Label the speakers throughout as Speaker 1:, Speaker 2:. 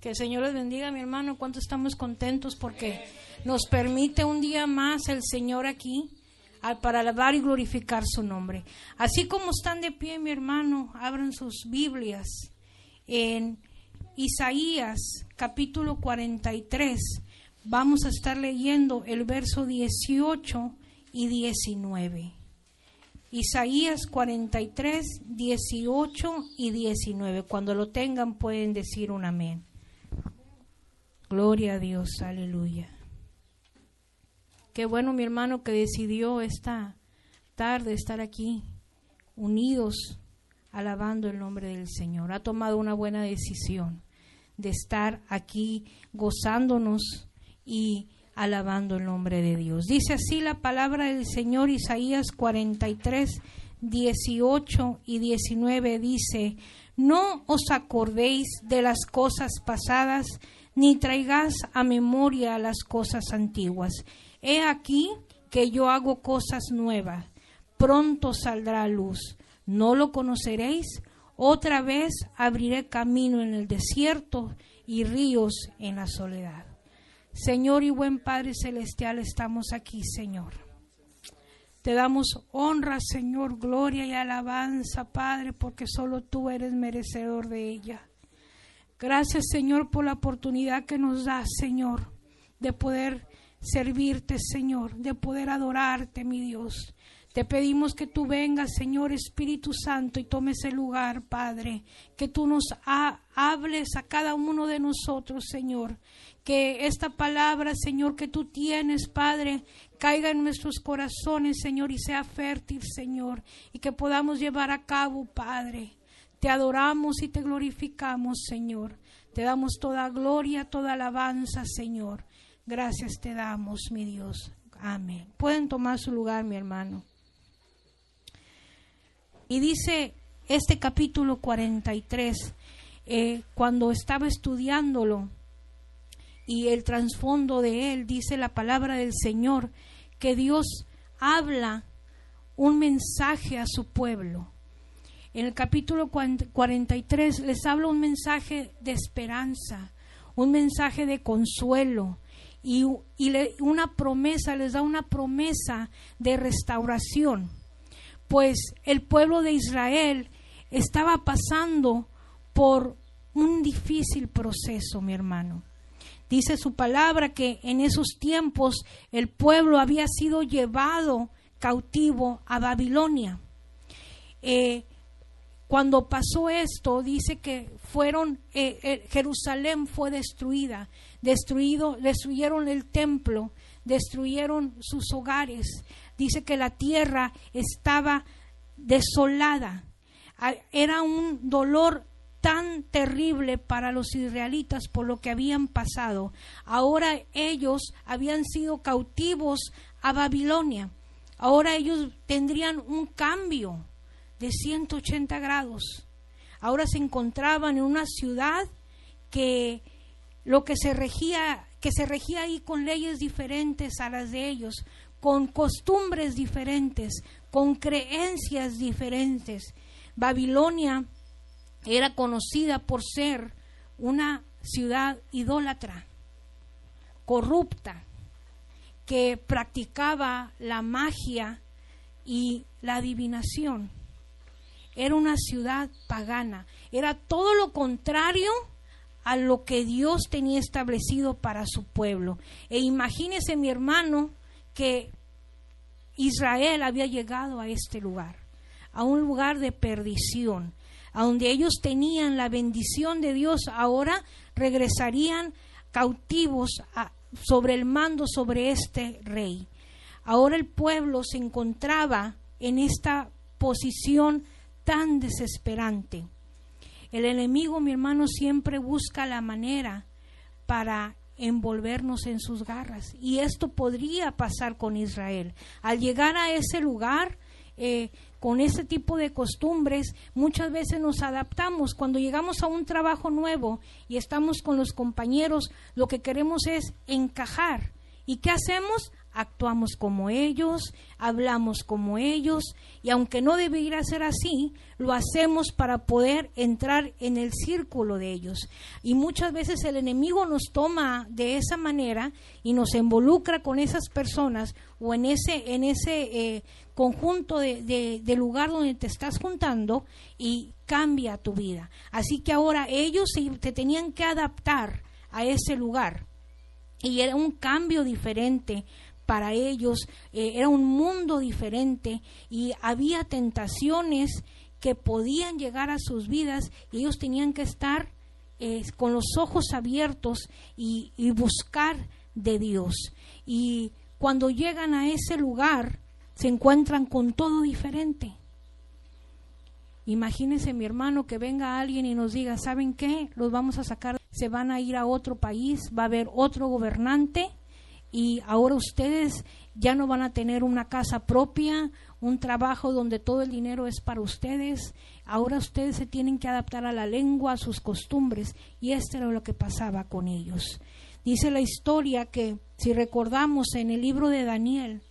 Speaker 1: Que el Señor les bendiga, mi hermano. ¿Cuánto estamos contentos porque nos permite un día más el Señor aquí para alabar y glorificar su nombre? Así como están de pie, mi hermano, abran sus Biblias en Isaías capítulo 43. Vamos a estar leyendo el verso 18 y 19. Isaías 43, 18 y 19. Cuando lo tengan pueden decir un amén. Gloria a Dios, aleluya. Qué bueno, mi hermano, que decidió esta tarde estar aquí, unidos, alabando el nombre del Señor. Ha tomado una buena decisión de estar aquí gozándonos y alabando el nombre de Dios. Dice así la palabra del Señor, Isaías 43, 18 y 19, dice: no os acordéis de las cosas pasadas, ni traigáis a memoria las cosas antiguas. He aquí que yo hago cosas nuevas, pronto saldrá a luz. ¿No lo conoceréis? Otra vez abriré camino en el desierto y ríos en la soledad. Señor y buen Padre Celestial, estamos aquí, Señor. Te damos honra, Señor, gloria y alabanza, Padre, porque solo tú eres merecedor de ella. Gracias, Señor, por la oportunidad que nos das, Señor, de poder servirte, Señor, de poder adorarte, mi Dios. Te pedimos que tú vengas, Señor Espíritu Santo, y tomes el lugar, Padre, que tú nos hables a cada uno de nosotros, Señor, que esta palabra, Señor, que tú tienes, Padre, caiga en nuestros corazones, Señor, y sea fértil, Señor, y que podamos llevar a cabo, Padre. Te adoramos y te glorificamos, Señor. Te damos toda gloria, toda alabanza, Señor. Gracias te damos, mi Dios. Amén. Pueden tomar su lugar, mi hermano. Y dice este capítulo 43, cuando estaba estudiándolo y el trasfondo de él, dice la palabra del Señor, que Dios habla un mensaje a su pueblo. En el capítulo 43 les habla un mensaje de esperanza, un mensaje de consuelo y una promesa, les da una promesa de restauración. Pues el pueblo de Israel estaba pasando por un difícil proceso, mi hermano. Dice su palabra que en esos tiempos el pueblo había sido llevado cautivo a Babilonia. Cuando pasó esto, dice que Jerusalén fue destruida, destruyeron el templo, destruyeron sus hogares. Dice que la tierra estaba desolada. Era un dolor tan terrible para los israelitas por lo que habían pasado. Ahora ellos habían sido cautivos a Babilonia. Ahora ellos tendrían un cambio de 180 grados. Ahora se encontraban en una ciudad que se regía ahí con leyes diferentes a las de ellos, con costumbres diferentes, con creencias diferentes. Babilonia era conocida por ser una ciudad idólatra, corrupta, que practicaba la magia y la adivinación. Era una ciudad pagana, era todo lo contrario a lo que Dios tenía establecido para su pueblo. E imagínese, mi hermano, que Israel había llegado a este lugar, a un lugar de perdición, a donde ellos tenían la bendición de Dios. Ahora regresarían cautivos sobre el mando sobre este rey. Ahora el pueblo se encontraba en esta posición tan desesperante. El enemigo, mi hermano, siempre busca la manera para envolvernos en sus garras, y esto podría pasar con Israel. Al llegar a ese lugar, con ese tipo de costumbres, muchas veces nos adaptamos. Cuando llegamos a un trabajo nuevo y estamos con los compañeros, lo que queremos es encajar ¿Y qué hacemos? Actuamos como ellos, hablamos como ellos, y aunque no debería ser así, lo hacemos para poder entrar en el círculo de ellos. Y muchas veces el enemigo nos toma de esa manera y nos involucra con esas personas o en ese conjunto de lugar donde te estás juntando, y cambia tu vida. Así que ahora ellos te tenían que adaptar a ese lugar, y era un cambio diferente para ellos, era un mundo diferente, y había tentaciones que podían llegar a sus vidas, y ellos tenían que estar con los ojos abiertos y buscar de Dios. Y cuando llegan a ese lugar, se encuentran con todo diferente. Imagínense, mi hermano, que venga alguien y nos diga, ¿saben qué? Los vamos a sacar, se van a ir a otro país, va a haber otro gobernante, y ahora ustedes ya no van a tener una casa propia, un trabajo donde todo el dinero es para ustedes. Ahora ustedes se tienen que adaptar a la lengua, a sus costumbres, y esto era lo que pasaba con ellos. Dice la historia que, si recordamos en el libro de Daniel,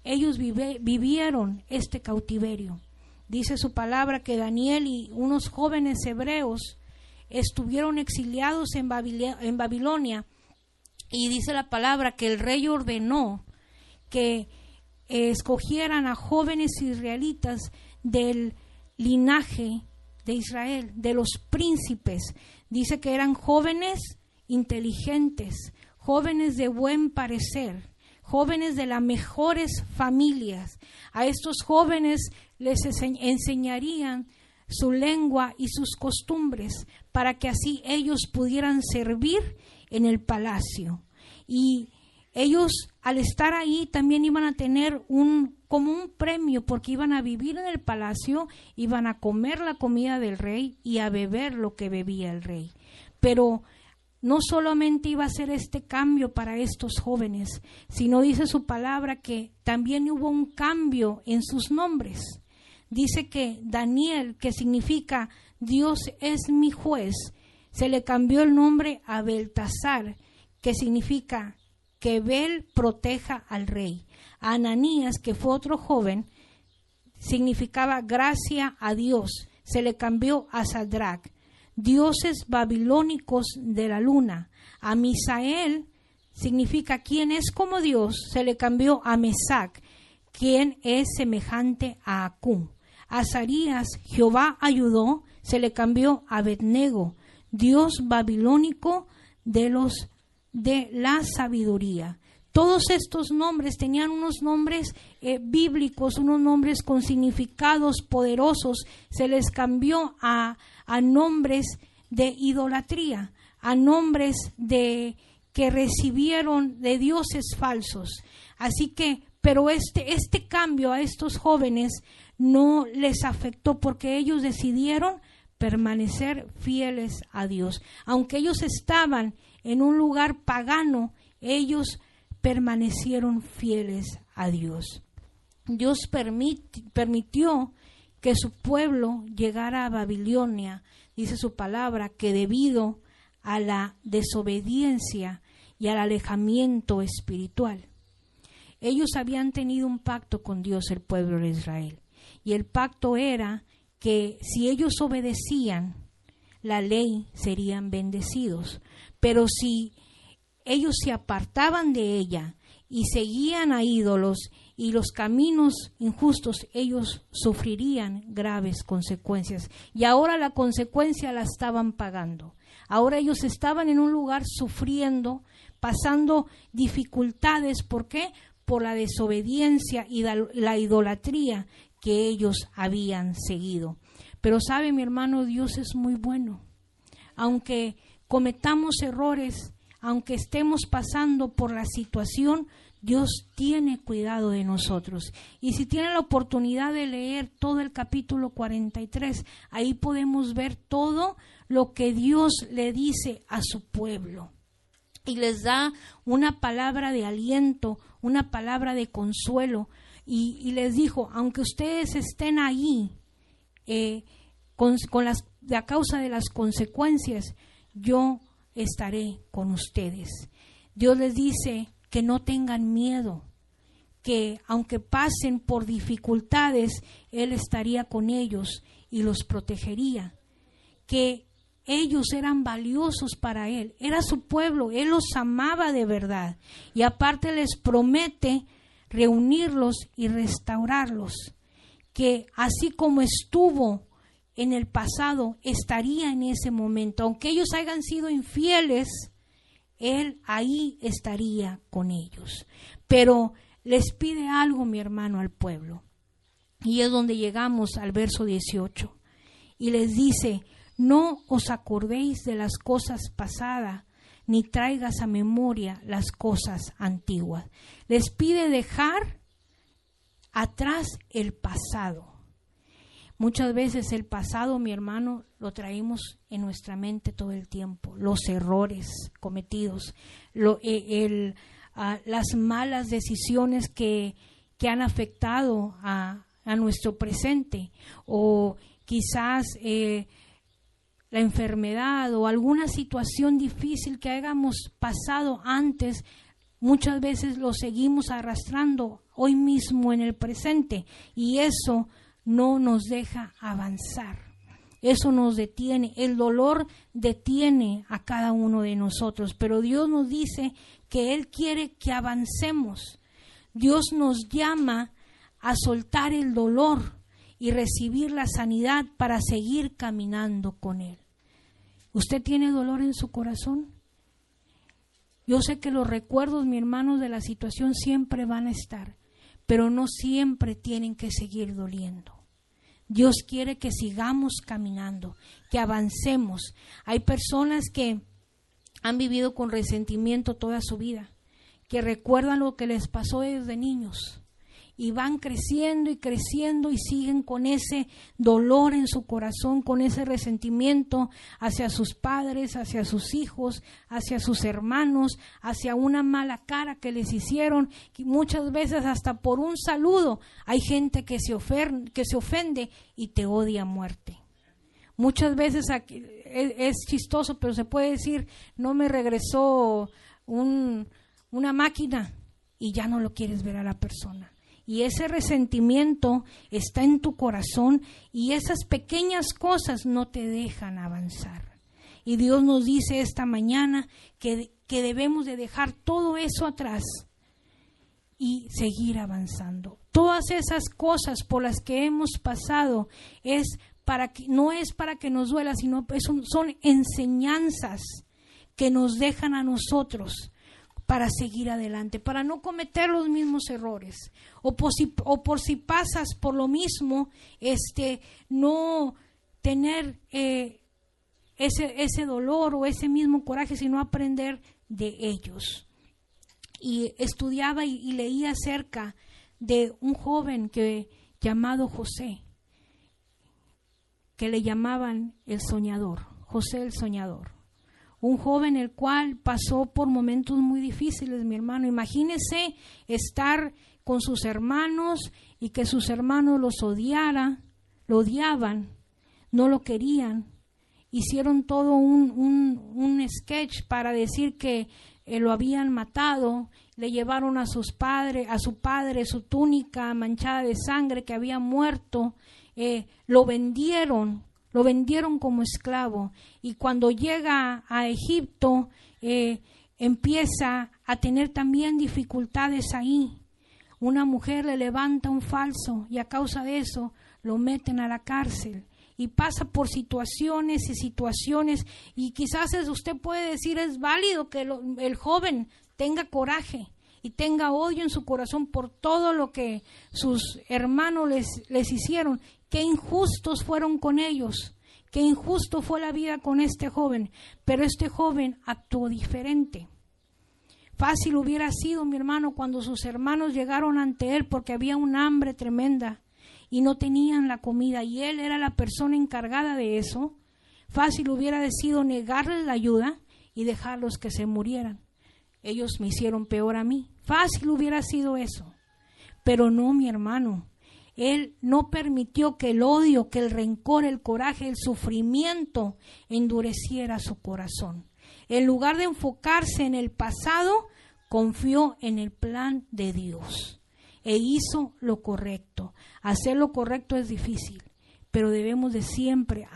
Speaker 1: ellos vivieron este cautiverio. Dice su palabra que Daniel y unos jóvenes hebreos estuvieron exiliados en Babilonia, y dice la palabra que el rey ordenó que escogieran a jóvenes israelitas del linaje de Israel, de los príncipes. Dice que eran jóvenes inteligentes, jóvenes de buen parecer, jóvenes de las mejores familias. A estos jóvenes les enseñarían su lengua y sus costumbres, para que así ellos pudieran servir en el palacio. Y ellos, al estar ahí, también iban a tener como un premio, porque iban a vivir en el palacio, iban a comer la comida del rey y a beber lo que bebía el rey. Pero no solamente iba a ser este cambio para estos jóvenes, sino dice su palabra que también hubo un cambio en sus nombres. Dice que Daniel, que significa Dios es mi juez, se le cambió el nombre a Beltasar, que significa que Bel proteja al rey. A Ananías, que fue otro joven, significaba gracia a Dios, se le cambió a Sadrach, dioses babilónicos de la luna. A Misael, significa quien es como Dios, se le cambió a Mesac, quien es semejante a Acú. A Azarías, Jehová ayudó, se le cambió a Abednego, dios babilónico de la sabiduría. Todos estos nombres tenían unos nombres bíblicos, unos nombres con significados poderosos. Se les cambió a nombres de idolatría, a nombres que recibieron de dioses falsos. Así que, pero este cambio a estos jóvenes no les afectó, porque ellos decidieron permanecer fieles a Dios. Aunque ellos estaban en un lugar pagano, ellos permanecieron fieles a Dios. Dios permitió que su pueblo llegara a Babilonia. Dice su palabra que debido a la desobediencia y al alejamiento espiritual. Ellos habían tenido un pacto con Dios, el pueblo de Israel, y el pacto era que si ellos obedecían la ley serían bendecidos, pero si ellos se apartaban de ella y seguían a ídolos y los caminos injustos, ellos sufrirían graves consecuencias. Y ahora la consecuencia la estaban pagando. Ahora ellos estaban en un lugar sufriendo, pasando dificultades. ¿Por qué? Por la desobediencia y la idolatría que ellos habían seguido. Pero sabe, mi hermano, Dios es muy bueno. Aunque cometamos errores, aunque estemos pasando por la situación, Dios tiene cuidado de nosotros. Y si tienen la oportunidad de leer todo el capítulo 43, ahí podemos ver todo lo que Dios le dice a su pueblo. Y les da una palabra de aliento, una palabra de consuelo. Y les dijo, aunque ustedes estén ahí, a causa de las consecuencias, yo estaré con ustedes. Dios les dice que no tengan miedo, que aunque pasen por dificultades, Él estaría con ellos y los protegería, que ellos eran valiosos para Él, era su pueblo, Él los amaba de verdad, y aparte les promete reunirlos y restaurarlos, que así como estuvo en el pasado, estaría en ese momento, aunque ellos hayan sido infieles, Él ahí estaría con ellos. Pero les pide algo, mi hermano, al pueblo, y es donde llegamos al verso 18, y les dice: no os acordéis de las cosas pasadas, ni traigas a memoria las cosas antiguas. Les pide dejar atrás el pasado. Muchas veces el pasado, mi hermano, lo traemos en nuestra mente todo el tiempo. Los errores cometidos, las malas decisiones que han afectado a nuestro presente, o quizás la enfermedad o alguna situación difícil que hayamos pasado antes. Muchas veces lo seguimos arrastrando hoy mismo en el presente, y eso no nos deja avanzar. Eso nos detiene. El dolor detiene a cada uno de nosotros, pero Dios nos dice que Él quiere que avancemos. Dios nos llama a soltar el dolor y recibir la sanidad para seguir caminando con Él. ¿Usted tiene dolor en su corazón? Yo sé que los recuerdos, mi hermano, de la situación siempre van a estar, pero no siempre tienen que seguir doliendo. Dios quiere que sigamos caminando, que avancemos. Hay personas que han vivido con resentimiento toda su vida, que recuerdan lo que les pasó desde niños, y van creciendo y creciendo y siguen con ese dolor en su corazón, con ese resentimiento hacia sus padres, hacia sus hijos, hacia sus hermanos, hacia una mala cara que les hicieron, y muchas veces hasta por un saludo hay gente que se ofende y te odia a muerte. Muchas veces es chistoso, pero se puede decir: no me regresó una máquina, y ya no lo quieres ver a la persona. Y ese resentimiento está en tu corazón, y esas pequeñas cosas no te dejan avanzar. Y Dios nos dice esta mañana que debemos de dejar todo eso atrás y seguir avanzando. Todas esas cosas por las que hemos pasado no es para que nos duela, sino son enseñanzas que nos dejan a nosotros para seguir adelante, para no cometer los mismos errores, o por si pasas por lo mismo, no tener ese dolor o ese mismo coraje, sino aprender de ellos. Y estudiaba y leía acerca de un joven llamado José, que le llamaban el soñador, José el soñador. Un joven el cual pasó por momentos muy difíciles, mi hermano. Imagínese estar con sus hermanos y que sus hermanos lo odiaban, no lo querían. Hicieron todo un sketch para decir que lo habían matado. Le llevaron a su padre su túnica manchada de sangre, que había muerto. Lo vendieron como esclavo, y cuando llega a Egipto empieza a tener también dificultades ahí. Una mujer le levanta un falso, y a causa de eso lo meten a la cárcel, y pasa por situaciones y situaciones, y quizás usted puede decir: es válido que el joven tenga coraje y tenga odio en su corazón por todo lo que sus hermanos les hicieron. Qué injustos fueron con ellos, qué injusto fue la vida con este joven, pero este joven actuó diferente. Fácil hubiera sido, mi hermano, cuando sus hermanos llegaron ante él porque había un hambre tremenda y no tenían la comida, y él era la persona encargada de eso. Fácil hubiera sido negarles la ayuda y dejarlos que se murieran. Ellos me hicieron peor a mí. Fácil hubiera sido eso, pero no, mi hermano. Él no permitió que el odio, que el rencor, el coraje, el sufrimiento endureciera su corazón. En lugar de enfocarse en el pasado, confió en el plan de Dios e hizo lo correcto. Hacer lo correcto es difícil, pero debemos de siempre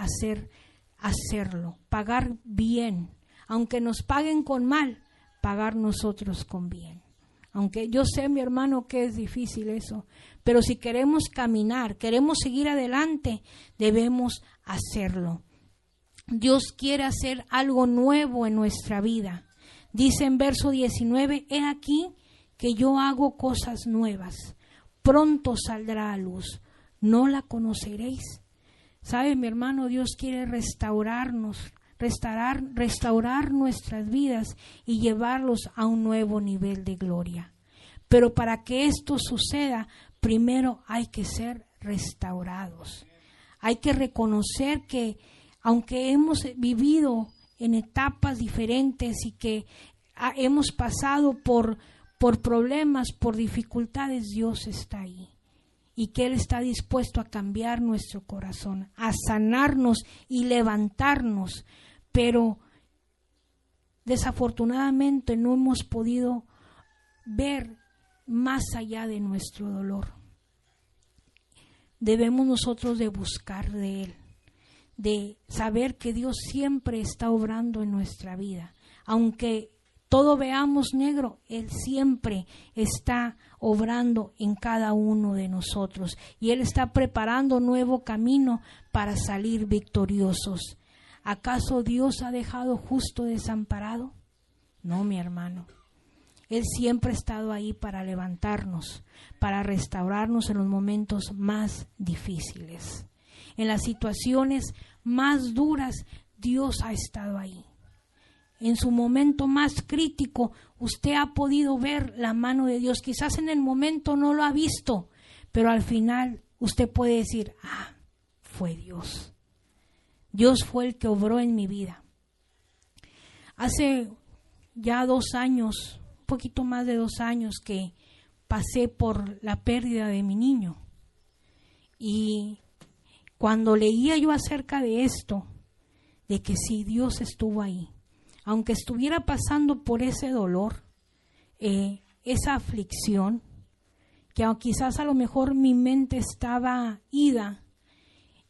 Speaker 1: hacerlo, pagar bien. Aunque nos paguen con mal, pagar nosotros con bien. Aunque yo sé, mi hermano, que es difícil eso, pero si queremos caminar, queremos seguir adelante, debemos hacerlo. Dios quiere hacer algo nuevo en nuestra vida. Dice en verso 19, he aquí que yo hago cosas nuevas, pronto saldrá a luz, ¿no la conoceréis? ¿Sabe, mi hermano? Dios quiere restaurar nuestras vidas y llevarlos a un nuevo nivel de gloria. Pero para que esto suceda, primero hay que ser restaurados. Hay que reconocer que aunque hemos vivido en etapas diferentes y que hemos pasado por problemas, por dificultades, Dios está ahí. Y que Él está dispuesto a cambiar nuestro corazón, a sanarnos y levantarnos. Pero desafortunadamente no hemos podido ver más allá de nuestro dolor. Debemos nosotros de buscar de Él, de saber que Dios siempre está obrando en nuestra vida. Aunque todo veamos negro, Él siempre está obrando en cada uno de nosotros. Y Él está preparando nuevo camino para salir victoriosos. ¿Acaso Dios ha dejado justo desamparado? No, mi hermano. Él siempre ha estado ahí para levantarnos, para restaurarnos en los momentos más difíciles. En las situaciones más duras, Dios ha estado ahí. En su momento más crítico, usted ha podido ver la mano de Dios. Quizás en el momento no lo ha visto, pero al final usted puede decir, fue Dios. Dios fue el que obró en mi vida. Hace ya 2 años, un poquito más de 2 años, que pasé por la pérdida de mi niño. Y cuando leía yo acerca de esto, de que sí, Dios estuvo ahí, aunque estuviera pasando por ese dolor, esa aflicción, que quizás a lo mejor mi mente estaba ida,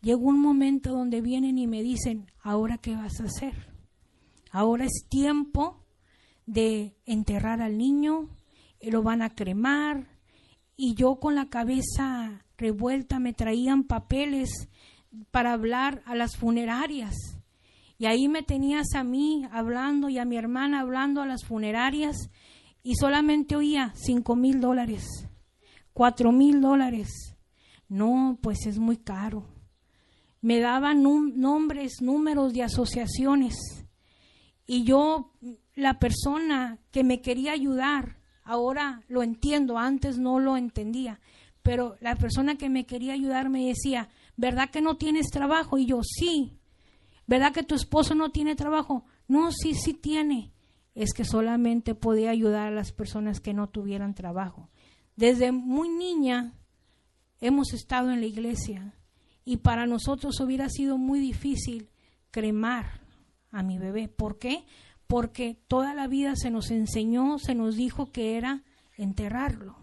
Speaker 1: llegó un momento donde vienen y me dicen, ¿ahora qué vas a hacer? Ahora es tiempo de enterrar al niño, lo van a cremar, y yo con la cabeza revuelta me traían papeles para hablar a las funerarias. Y ahí me tenías a mí hablando y a mi hermana hablando a las funerarias y solamente oía $5,000, $4,000. No, pues es muy caro. Me daban números de asociaciones y yo, la persona que me quería ayudar, ahora lo entiendo, antes no lo entendía, pero la persona que me quería ayudar me decía, ¿verdad que no tienes trabajo? Y yo, sí. ¿Verdad que tu esposo no tiene trabajo? No, sí tiene. Es que solamente podía ayudar a las personas que no tuvieran trabajo. Desde muy niña hemos estado en la iglesia y para nosotros hubiera sido muy difícil cremar a mi bebé. ¿Por qué? Porque toda la vida se nos enseñó, se nos dijo que era enterrarlo.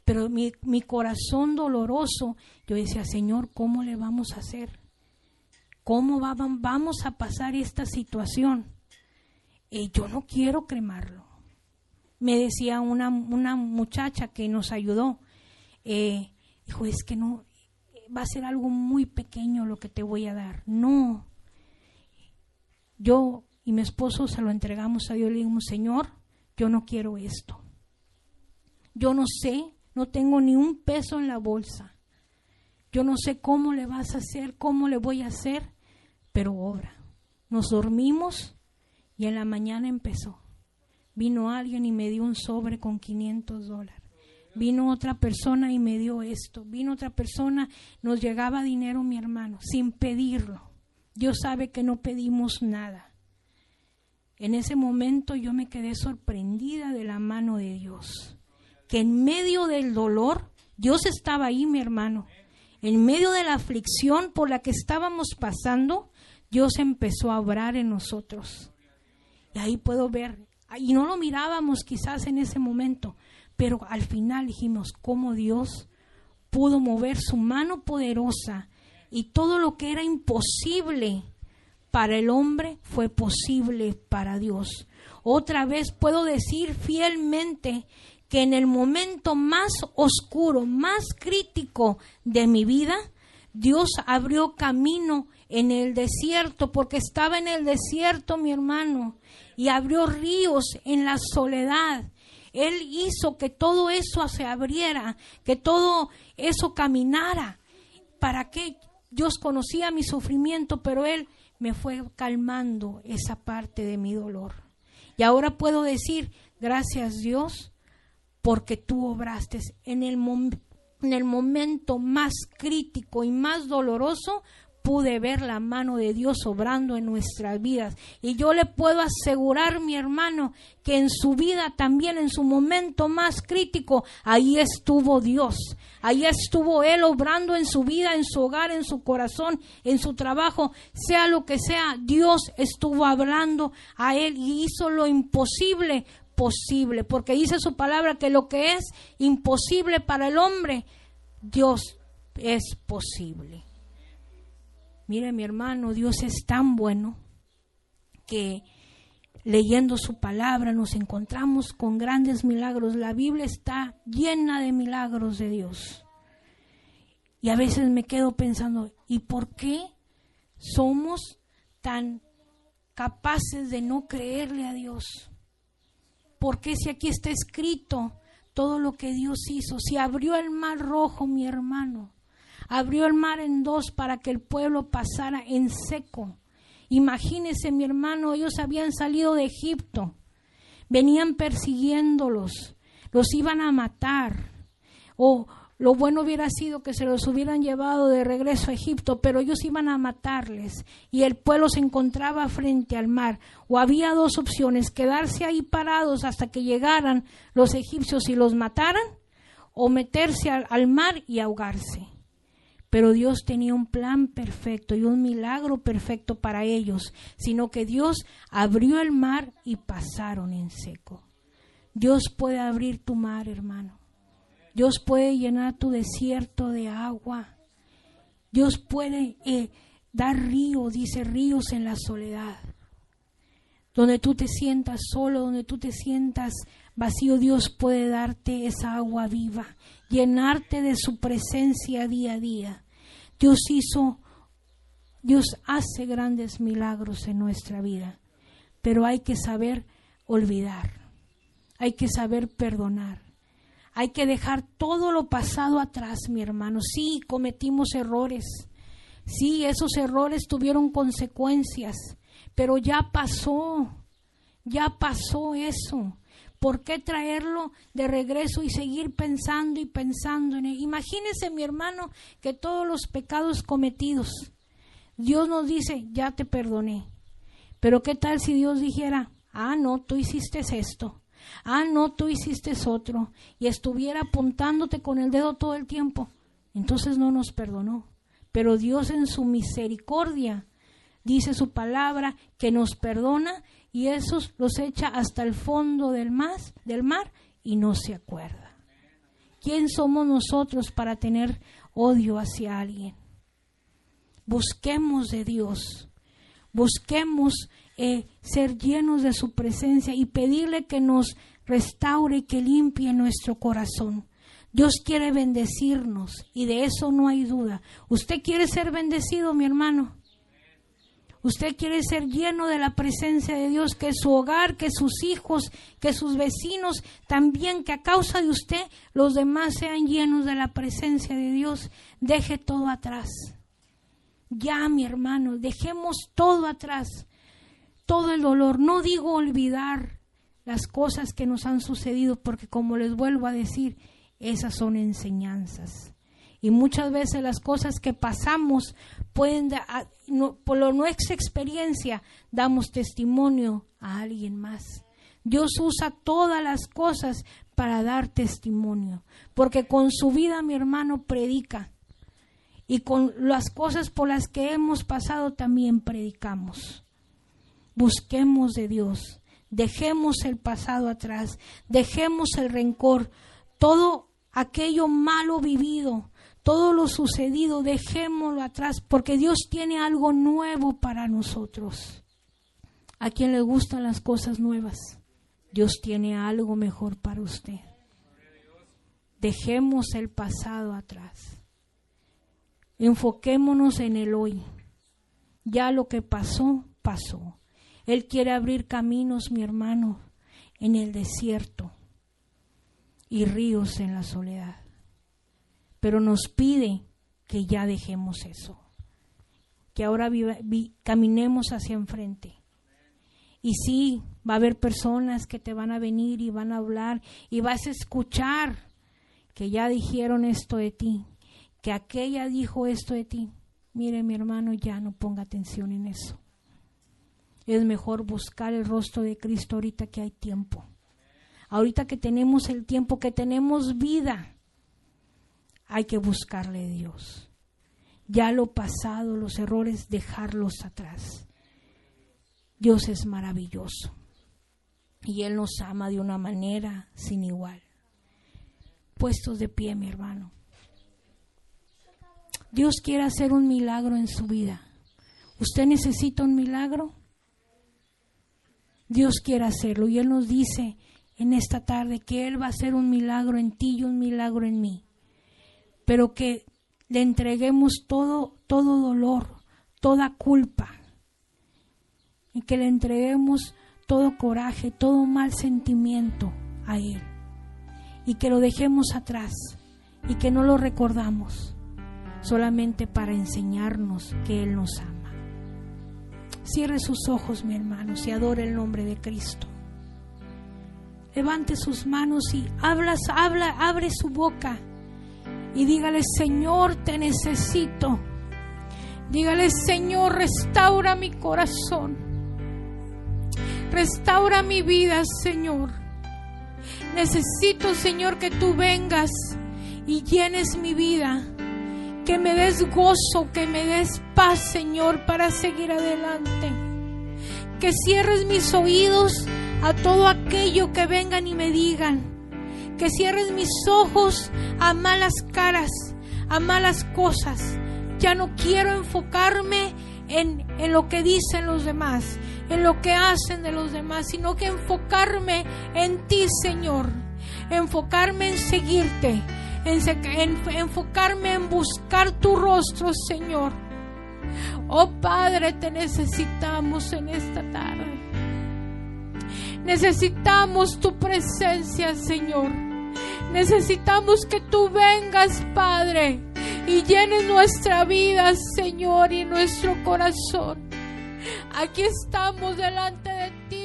Speaker 1: Pero mi corazón doloroso, yo decía, Señor, ¿cómo le vamos a hacer? ¿Cómo vamos a pasar esta situación? Yo no quiero cremarlo. Me decía una muchacha que nos ayudó, dijo, es que no, va a ser algo muy pequeño lo que te voy a dar. No. Yo y mi esposo se lo entregamos a Dios, le dijimos, Señor, yo no quiero esto. Yo no sé, no tengo ni un peso en la bolsa. Yo no sé cómo le vas a hacer, cómo le voy a hacer, pero obra. Nos dormimos y en la mañana empezó. Vino alguien y me dio un sobre con $500. Vino otra persona y me dio esto. Vino otra persona, nos llegaba dinero, mi hermano, sin pedirlo. Dios sabe que no pedimos nada. En ese momento yo me quedé sorprendida de la mano de Dios. Que en medio del dolor, Dios estaba ahí, mi hermano. En medio de la aflicción por la que estábamos pasando, Dios empezó a obrar en nosotros. Y ahí puedo ver Y no lo mirábamos quizás en ese momento, pero al final dijimos cómo Dios pudo mover su mano poderosa y todo lo que era imposible para el hombre fue posible para Dios. Otra vez puedo decir fielmente que en el momento más oscuro, más crítico de mi vida, Dios abrió camino en el desierto, porque estaba en el desierto, mi hermano, y abrió ríos en la soledad. Él hizo que todo eso se abriera, que todo eso caminara. ¿Para qué? Dios conocía mi sufrimiento, pero Él me fue calmando esa parte de mi dolor. Y ahora puedo decir, gracias Dios, porque tú obraste en el momento más crítico y más doloroso. Pude ver la mano de Dios obrando en nuestras vidas. Y yo le puedo asegurar, mi hermano, que en su vida también, en su momento más crítico, ahí estuvo Dios. Ahí estuvo Él obrando en su vida, en su hogar, en su corazón, en su trabajo. Sea lo que sea, Dios estuvo hablando a Él y hizo lo imposible posible. Porque dice su palabra que lo que es imposible para el hombre, Dios es posible. Mire, mi hermano, Dios es tan bueno que leyendo su palabra nos encontramos con grandes milagros. La Biblia está llena de milagros de Dios. Y a veces me quedo pensando, ¿y por qué somos tan capaces de no creerle a Dios? ¿Por qué si aquí está escrito todo lo que Dios hizo? Si abrió el mar rojo, mi hermano. Abrió el mar en dos para que el pueblo pasara en seco. Imagínese, mi hermano, ellos habían salido de Egipto, venían persiguiéndolos, los iban a matar. O lo bueno hubiera sido que se los hubieran llevado de regreso a Egipto, pero ellos iban a matarles y el pueblo se encontraba frente al mar. O había dos opciones, quedarse ahí parados hasta que llegaran los egipcios y los mataran, o meterse al mar y ahogarse. Pero Dios tenía un plan perfecto y un milagro perfecto para ellos, sino que Dios abrió el mar y pasaron en seco. Dios puede abrir tu mar, hermano. Dios puede llenar tu desierto de agua. Dios puede dar ríos, dice ríos en la soledad. Donde tú te sientas solo, donde tú te sientas vacío, Dios puede darte esa agua viva, llenarte de su presencia día a día. Dios hace grandes milagros en nuestra vida, pero hay que saber olvidar, hay que saber perdonar, hay que dejar todo lo pasado atrás, mi hermano. Sí, cometimos errores, sí, esos errores tuvieron consecuencias, pero ya pasó eso. ¿Por qué traerlo de regreso y seguir pensando y pensando en él? Imagínese, mi hermano, que todos los pecados cometidos, Dios nos dice, ya te perdoné. Pero ¿qué tal si Dios dijera, no, tú hiciste esto, no, tú hiciste otro, y estuviera apuntándote con el dedo todo el tiempo? Entonces no nos perdonó. Pero Dios en su misericordia, dice su palabra, que nos perdona, y esos los echa hasta el fondo del mar y no se acuerda. ¿Quién somos nosotros para tener odio hacia alguien? Busquemos de Dios, busquemos ser llenos de su presencia y pedirle que nos restaure y que limpie nuestro corazón. Dios quiere bendecirnos y de eso no hay duda. ¿Usted quiere ser bendecido, mi hermano? Usted quiere ser lleno de la presencia de Dios, que su hogar, que sus hijos, que sus vecinos, también que a causa de usted los demás sean llenos de la presencia de Dios. Deje todo atrás. Ya, mi hermano, dejemos todo atrás, todo el dolor. No digo olvidar las cosas que nos han sucedido, porque como les vuelvo a decir, esas son enseñanzas. Y muchas veces las cosas que pasamos pueden, por nuestra experiencia, damos testimonio a alguien más. Dios usa todas las cosas para dar testimonio, porque con su vida, mi hermano, predica. Y con las cosas por las que hemos pasado también predicamos. Busquemos de Dios. Dejemos el pasado atrás, dejemos el rencor, todo aquello malo vivido, todo lo sucedido, dejémoslo atrás, porque Dios tiene algo nuevo para nosotros. ¿A quién le gustan las cosas nuevas? Dios tiene algo mejor para usted. Dejemos el pasado atrás. Enfoquémonos en el hoy. Ya lo que pasó, pasó. Él quiere abrir caminos, mi hermano, en el desierto y ríos en la soledad. Pero nos pide que ya dejemos eso, que ahora caminemos hacia enfrente. Y sí, va a haber personas que te van a venir y van a hablar y vas a escuchar que ya dijeron esto de ti, que aquella dijo esto de ti. Mire, mi hermano, ya no ponga atención en eso. Es mejor buscar el rostro de Cristo ahorita que hay tiempo. Ahorita que tenemos el tiempo, que tenemos vida, hay que buscarle a Dios. Ya lo pasado, los errores, dejarlos atrás. Dios es maravilloso y Él nos ama de una manera sin igual. Puestos de pie, mi hermano. Dios quiere hacer un milagro en su vida. ¿Usted necesita un milagro? Dios quiere hacerlo y Él nos dice en esta tarde que Él va a hacer un milagro en ti y un milagro en mí. Pero que le entreguemos todo dolor, toda culpa. Y que le entreguemos todo coraje, todo mal sentimiento a Él. Y que lo dejemos atrás y que no lo recordamos, solamente para enseñarnos que Él nos ama. Cierre sus ojos, mi hermano, y adore el nombre de Cristo. Levante sus manos y abre su boca y dígale: Señor, te necesito. Dígale: Señor, restaura mi corazón. Restaura mi vida, Señor. Necesito, Señor, que tú vengas y llenes mi vida. Que me des gozo, que me des paz, Señor, para seguir adelante. Que cierres mis oídos a todo aquello que vengan y me digan. Que cierres mis ojos a malas caras, a malas cosas. Ya no quiero enfocarme en lo que dicen los demás, en lo que hacen de los demás, sino que enfocarme en ti, Señor. Enfocarme en seguirte, enfocarme en buscar tu rostro, Señor. Oh Padre, te necesitamos en esta tarde. Necesitamos tu presencia, Señor. Necesitamos que tú vengas, Padre, y llenes nuestra vida, Señor, y nuestro corazón. Aquí estamos delante de ti,